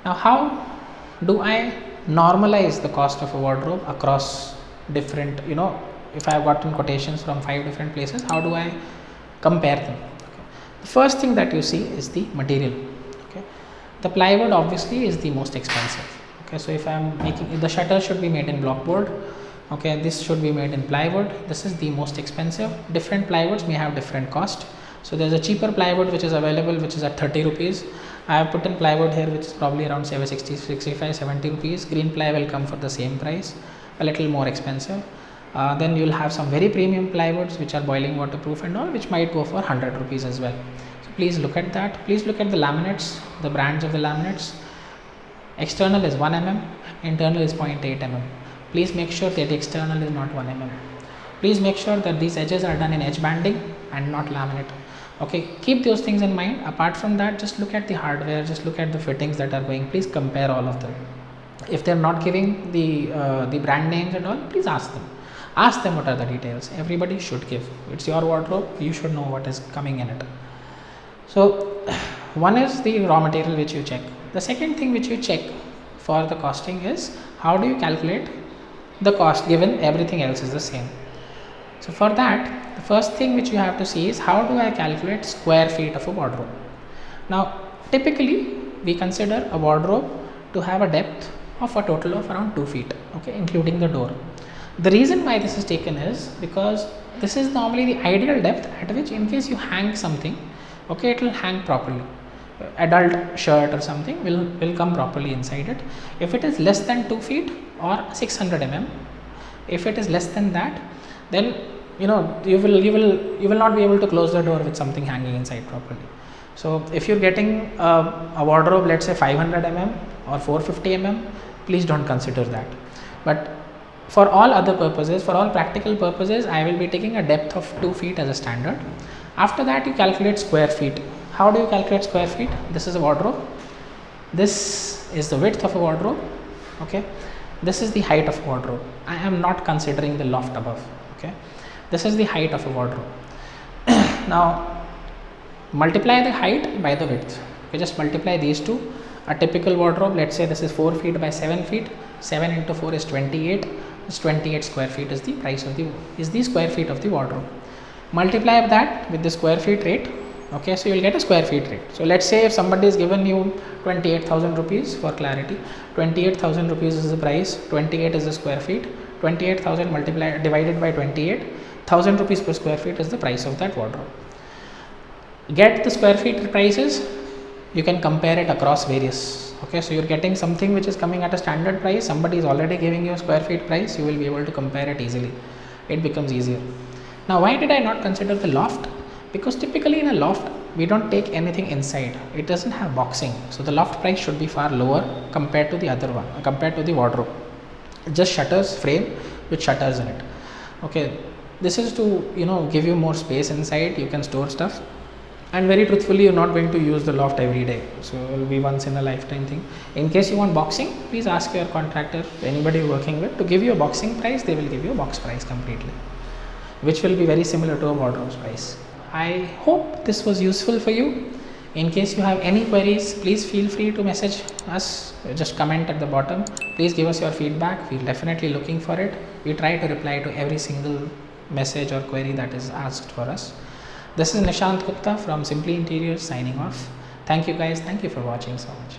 Now how do I normalize the cost of a wardrobe across different, if I have gotten quotations from 5 different places, how do I compare them? Okay. The first thing that you see is the material. Okay. The plywood obviously is the most expensive. Okay, so if I am making, the shutter should be made in block board. Okay, this should be made in plywood. This is the most expensive. Different plywoods may have different cost. So there is a cheaper plywood which is available, which is at 30 rupees. I have put in plywood here which is probably around 60, 65, 70 rupees. Green ply will come for the same price, a little more expensive. Then you will have some very premium plywoods which are boiling waterproof and all, which might go for 100 rupees as well. So please look at that. Please look at the laminates, the brands of the laminates. External is 1 mm, internal is 0.8 mm. Please make sure that the external is not 1 mm. Please make sure that these edges are done in edge banding and not laminate. Okay, keep those things in mind. Apart from that, just look at the hardware, just look at the fittings that are going. Please compare all of them. If they are not giving the brand names and all, please ask them. Ask them what are the details. Everybody should give. It's your wardrobe, you should know what is coming in it. So one is the raw material which you check. The second thing which you check for the costing is how do you calculate the cost given everything else is the same. So for that, the first thing which you have to see is how do I calculate square feet of a wardrobe. Now typically we consider a wardrobe to have a depth of a total of around 2 feet, okay, including the door. The reason why this is taken is because this is normally the ideal depth at which in case you hang something, okay, it will hang properly. Adult shirt or something will come properly inside it. If it is less than 2 feet or 600 mm, if it is less than that, then you will not be able to close the door with something hanging inside properly. So if you're getting a wardrobe, let's say 500 mm or 450 mm, please don't consider that. But for all other purposes, for all practical purposes, I will be taking a depth of 2 feet as a standard. After that, you calculate square feet. How do you calculate square feet? This is a wardrobe. This is the width of a wardrobe. Okay. This is the height of a wardrobe. I am not considering the loft above. Okay. This is the height of a wardrobe. Now multiply the height by the width. Okay, just multiply these two. A typical wardrobe, let's say this is 4 feet by 7 feet. 7 into 4 is 28. This 28 square feet is the price of the square feet of the wardrobe. Multiply that with the square feet rate. Okay, so you will get a square feet rate. So let's say if somebody is given you 28,000 rupees, for clarity, 28,000 rupees is the price, 28 is the square feet, 28,000 divided by 28, 1,000 rupees per square feet is the price of that wardrobe. Get the square feet prices, you can compare it across various. Okay, so you're getting something which is coming at a standard price, somebody is already giving you a square feet price, you will be able to compare it easily. It becomes easier. Now why did I not consider the loft? Because typically in a loft we don't take anything inside, it doesn't have boxing, so the loft price should be far lower compared to the other one, compared to the wardrobe. Just shutters, frame with shutters in it. Okay, this is to give you more space inside, you can store stuff, and very truthfully you're not going to use the loft every day, so it will be once in a lifetime thing. In case you want boxing, please ask your contractor, anybody you're working with, to give you a boxing price. They will give you a box price completely, which will be very similar to a wardrobe price. I hope this was useful for you. In case you have any queries, please feel free to message us, just comment at the bottom. Please give us your feedback, we're definitely looking for it. We try to reply to every single message or query that is asked for us. This is Nishant Gupta from Simply Interiors signing off. Thank you guys, thank you for watching so much.